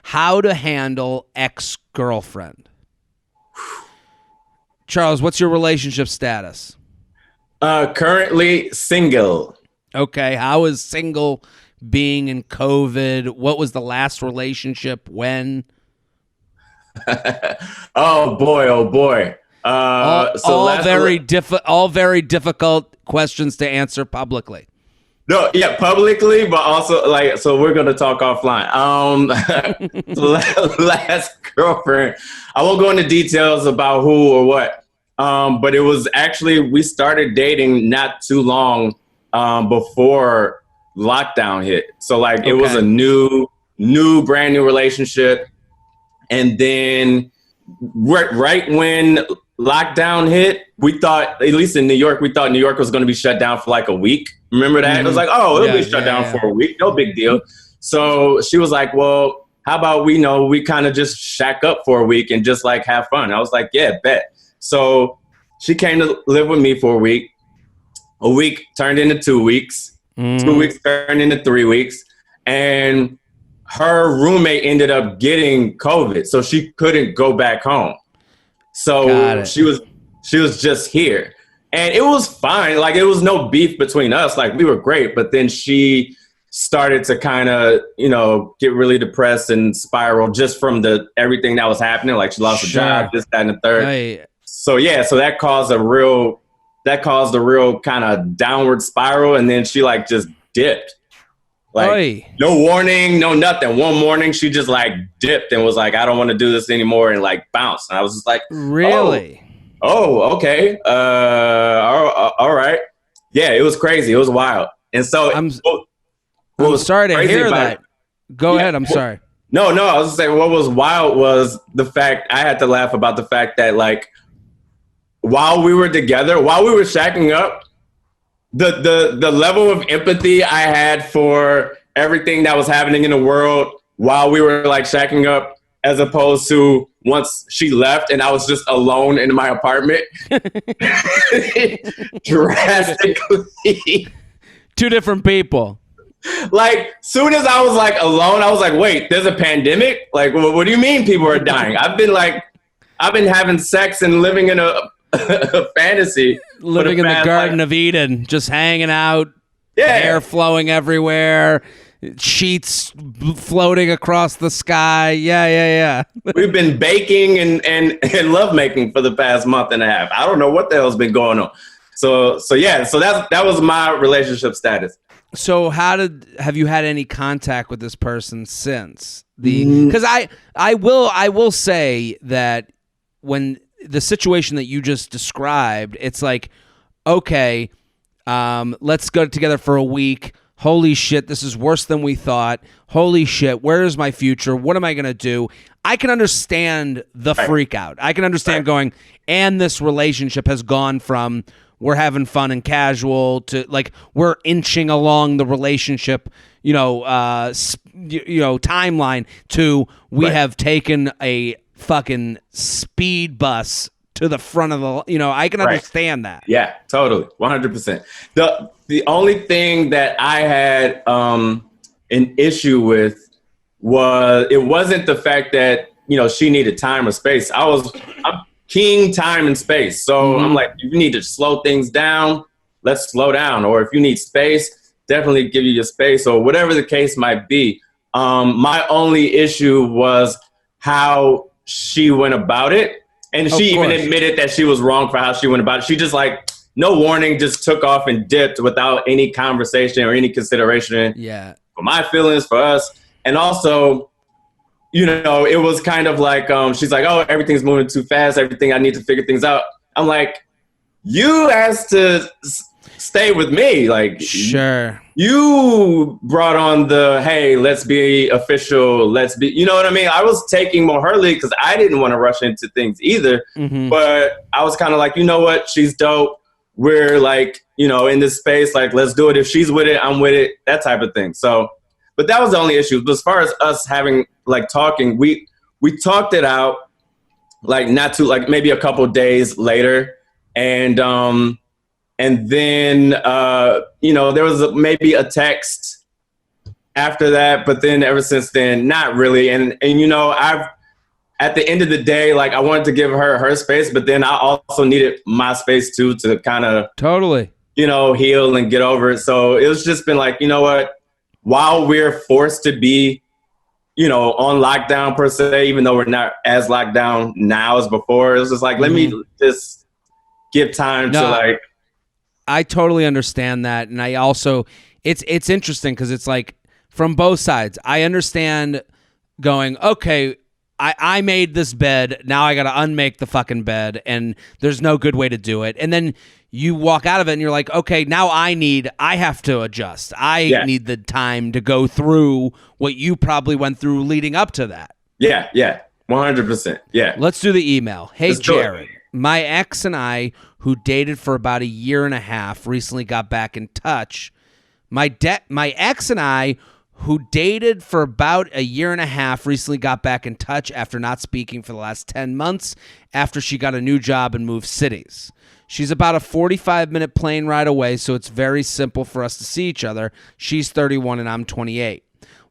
How to handle ex-girlfriend. Charles, what's your relationship status? Currently single. Okay, how is single being in COVID? What was the last relationship? When? Oh boy, oh boy. So All last all very difficult questions to answer publicly. No, yeah, publicly, but also like, so we're gonna talk offline. Last girlfriend, I won't go into details about who or what. But it was actually, we started dating not too long before lockdown hit. So like, it was a Okay. brand new relationship, and then right when lockdown hit, we thought, at least in New York, we thought New York was going to be shut down for like a week. Remember that? It was like, oh, it'll Yeah, be shut yeah, down yeah. for a week. No big deal. So she was like, well, how about we kind of just shack up for a week and just like have fun. I was like, yeah, bet. So she came to live with me for a week. A week turned into 2 weeks. 2 weeks turned into 3 weeks. And her roommate ended up getting COVID, so she couldn't go back home. Got So it. she was just here. And it was fine. Like, it was no beef between us. Like, we were great. But then she started to kind of, get really depressed and spiral just from everything that was happening. Like, she lost a job, this, that, and the third. Hey, So yeah, so that caused a real kind of downward spiral. And then she like just dipped. Like, Oi. no warning, no nothing. One morning she just like dipped and was like, I don't want to do this anymore, and like bounced. And I was just like, Really? okay. All right. Yeah, it was crazy. It was wild. And so I'm what was sorry to crazy hear about that. it- Go Yeah, ahead. I'm sorry. No, I was just saying what was wild was the fact, I had to laugh about the fact that like while we were together, while we were shacking up, the level of empathy I had for everything that was happening in the world while we were like shacking up, as opposed to once she left and I was just alone in my apartment, drastically. Two different people. Like, soon as I was like alone, I was like, wait, there's a pandemic? Like, what do you mean people are dying? I've been having sex and living in a fantasy. Living in the Garden of Eden, just hanging out, hair flowing everywhere, sheets floating across the sky. Yeah. We've been baking and lovemaking for the past month and a half. I don't know what the hell's been going on. So that was my relationship status. So have you had any contact with this person since because I will say that when the situation that you just described, it's like, okay, let's go together for a week. Holy shit, this is worse than we thought. Holy shit, where is my future? What am I going to do? I can understand the freak out. I can understand going, and this relationship has gone from we're having fun and casual to like we're inching along the relationship, timeline to we have taken a fucking speed bus to the front of the, I can understand that. Yeah, totally. 100%. The only thing that I had an issue with it wasn't the fact that, she needed time or space. I'm king time and space. So I'm like, if you need to slow things down, let's slow down. Or if you need space, definitely give you your space, or whatever the case might be. My only issue was how she went about it. And she even admitted that she was wrong for how she went about it. She just like, no warning, just took off and dipped without any conversation or any consideration for my feelings, for us. And also, it was kind of like, she's like, oh, everything's moving too fast. Everything, I need to figure things out. I'm like, you asked to stay with me. Like, sure. You brought on hey, let's be official. Let's be, you know what I mean? I was taking more her lead because I didn't want to rush into things either. But I was kind of like, you know what? She's dope. We're like, in this space, like, let's do it. If she's with it, I'm with it. That type of thing. So, but that was the only issue. But as far as us having like talking, we talked it out, like not too, like maybe a couple days later. And then, there was maybe a text after that, but then ever since then, not really. And you know, I've at the end of the day, like I wanted to give her space, but then I also needed my space too to kind of Totally, you know, heal and get over it. So it was just been like, you know what, while we're forced to be, you know, on lockdown per se, even though we're not as locked down now as before, it was just like, let me just give time to like. I totally understand that. And I also, it's interesting because it's like from both sides. I understand going, okay, I made this bed. Now I got to unmake the fucking bed, and there's no good way to do it. And then you walk out of it and you're like, okay, now I have to adjust. I need the time to go through what you probably went through leading up to that. Yeah. 100%. Yeah. Let's do the email. Hey, Jared, my ex and I, who dated for about a year and a half, recently got back in touch. My ex and I, who dated for about a year and a half, recently got back in touch after not speaking for the last 10 months after she got a new job and moved cities. She's about a 45-minute plane ride away, so it's very simple for us to see each other. She's 31 and I'm 28.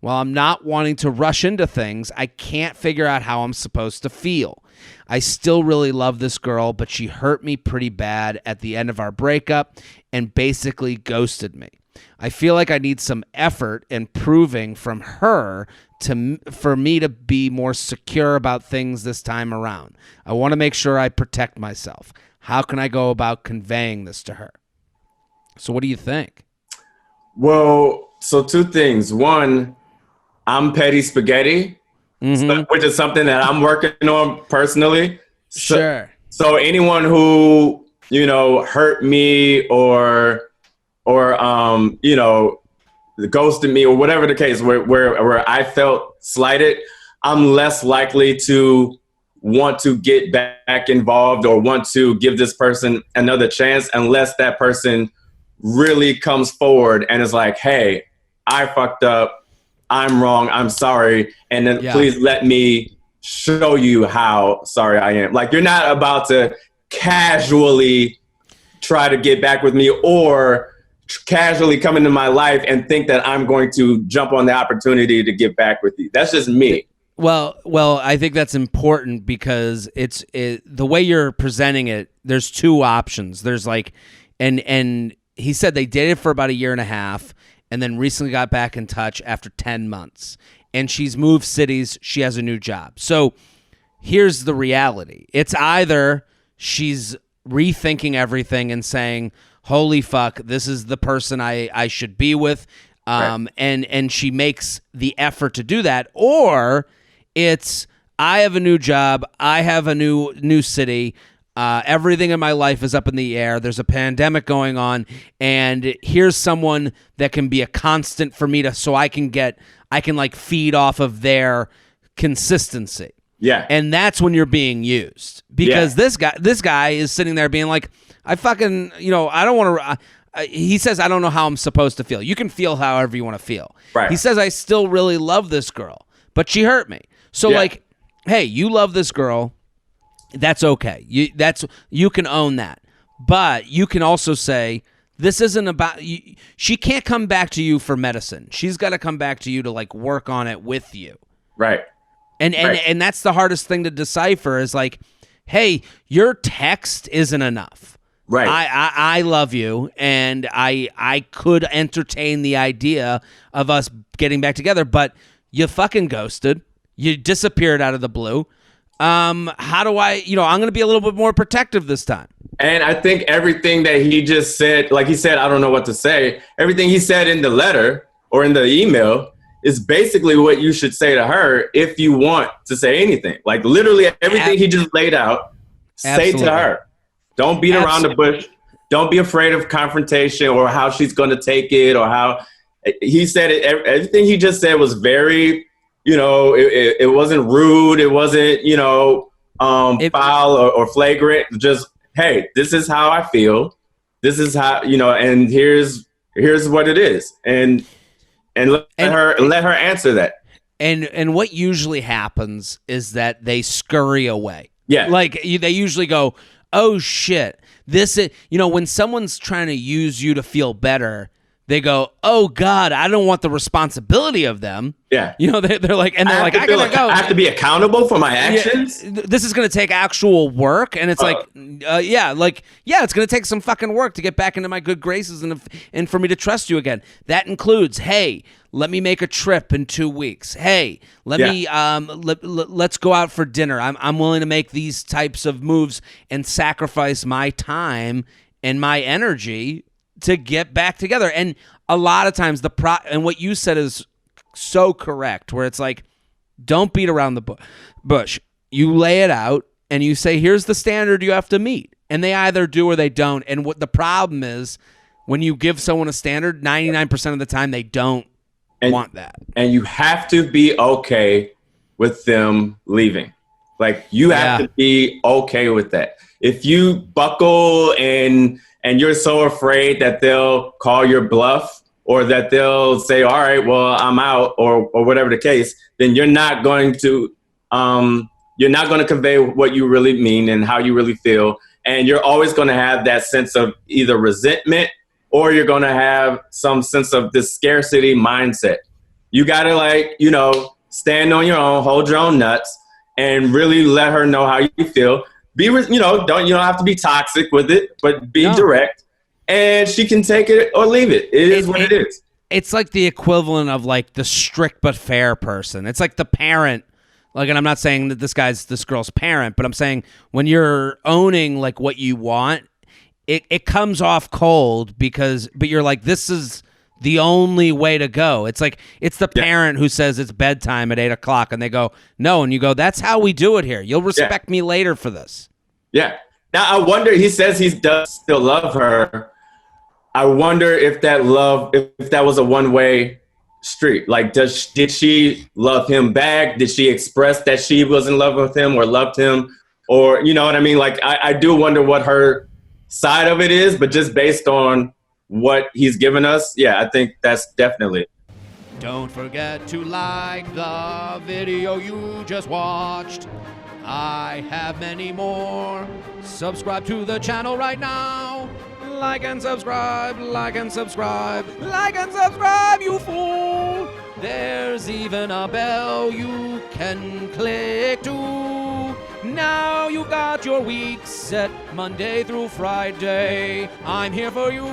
While I'm not wanting to rush into things, I can't figure out how I'm supposed to feel. I still really love this girl, but she hurt me pretty bad at the end of our breakup and basically ghosted me. I feel like I need some effort and proving from her for me to be more secure about things this time around. I want to make sure I protect myself. How can I go about conveying this to her? So what do you think? Well, so two things. One, I'm petty spaghetti, which is something that I'm working on personally. Sure. So anyone who, you know, hurt me or you know, ghosted me or whatever the case where I felt slighted, I'm less likely to want to get back involved or want to give this person another chance unless that person really comes forward and is like, hey, I fucked up. I'm wrong. I'm sorry. And then please let me show you how sorry I am. Like, you're not about to casually try to get back with me or casually come into my life and think that I'm going to jump on the opportunity to get back with you. That's just me. Well, I think that's important because the way you're presenting it, there's two options. There's like, and he said they dated for about a year and a half and then recently got back in touch after 10 months. And she's moved cities. She has a new job. So here's the reality. It's either she's rethinking everything and saying, holy fuck, this is the person I should be with. Right. And she makes the effort to do that. Or it's, I have a new job. I have a new city. Everything in my life is up in the air. There's a pandemic going on. And here's someone that can be a constant for me so I can like feed off of their consistency. Yeah. And that's when you're being used because this guy is sitting there being like, I fucking, you know, I don't want to, he says, I don't know how I'm supposed to feel. You can feel however you want to feel. Right. He says, I still really love this girl, but she hurt me. So like, hey, you love this girl. That's okay. You can own that. But you can also say, this isn't about you. She can't come back to you for medicine. She's got to come back to you to like work on it with you. Right. And that's the hardest thing to decipher is like, hey, your text isn't enough. Right. I love you, and I could entertain the idea of us getting back together, but you fucking ghosted. You disappeared out of the blue. How do I, you know, I'm going to be a little bit more protective this time. And I think everything that he just said, like he said, I don't know what to say. Everything he said in the letter or in the email is basically what you should say to her if you want to say anything. Like literally everything he just laid out, say to her. Don't beat around the bush. Don't be afraid of confrontation or how she's going to take it or how he said it. Everything he just said was very, you know, it wasn't rude. It wasn't, you know, foul or flagrant. Just, hey, this is how I feel. This is how, you know, and here's what it is. And let her answer that. And what usually happens is that they scurry away. Yeah. Like they usually go, oh shit, this is, you know, when someone's trying to use you to feel better, they go, oh God, I don't want the responsibility of them. Yeah. You know, they're like, and they're like, I gotta go. I have to be accountable for my actions. Yeah, this is going to take actual work. And it's it's going to take some fucking work to get back into my good graces and for me to trust you again. That includes, hey, let me make a trip in 2 weeks. Hey, let's go out for dinner. I'm willing to make these types of moves and sacrifice my time and my energy to get back together. And a lot of times and what you said is so correct, where it's like, don't beat around the bush. You lay it out and you say, here's the standard you have to meet. And they either do or they don't. And what the problem is, when you give someone a standard, 99% of the time they don't want that. And you have to be okay with them leaving. Like, you have to be okay with that. If you buckle and you're so afraid that they'll call your bluff or that they'll say, all right, well, I'm out, or whatever the case, then you're not going to convey what you really mean and how you really feel. And you're always going to have that sense of either resentment, or you're going to have some sense of this scarcity mindset. You got to stand on your own, hold your own nuts, and really let her know how you feel. You don't have to be toxic with it, but be direct, and she can take it or leave it. It is what it is. It's like the equivalent of like the strict but fair person. It's like the parent. Like, and I'm not saying that this girl's parent, but I'm saying when you're owning like what you want, it comes off cold but you're like, this is the only way to go. It's like, it's the parent who says it's bedtime at 8:00 and they go, no. And you go, that's how we do it here. You'll respect me later for this. Yeah. Now I wonder, he says he does still love her. I wonder if that was a one-way street. Like, did she love him back? Did she express that she was in love with him or loved him? Or, you know what I mean? Like, I do wonder what her side of it is, but just based on what he's given us, I think that's definitely. Don't forget to like the video you just watched. I have many more. Subscribe to the channel right now. Like and subscribe, like and subscribe, like and subscribe, you fool. There's even a bell you can click to. Now you got your week set Monday through Friday. I'm here for you.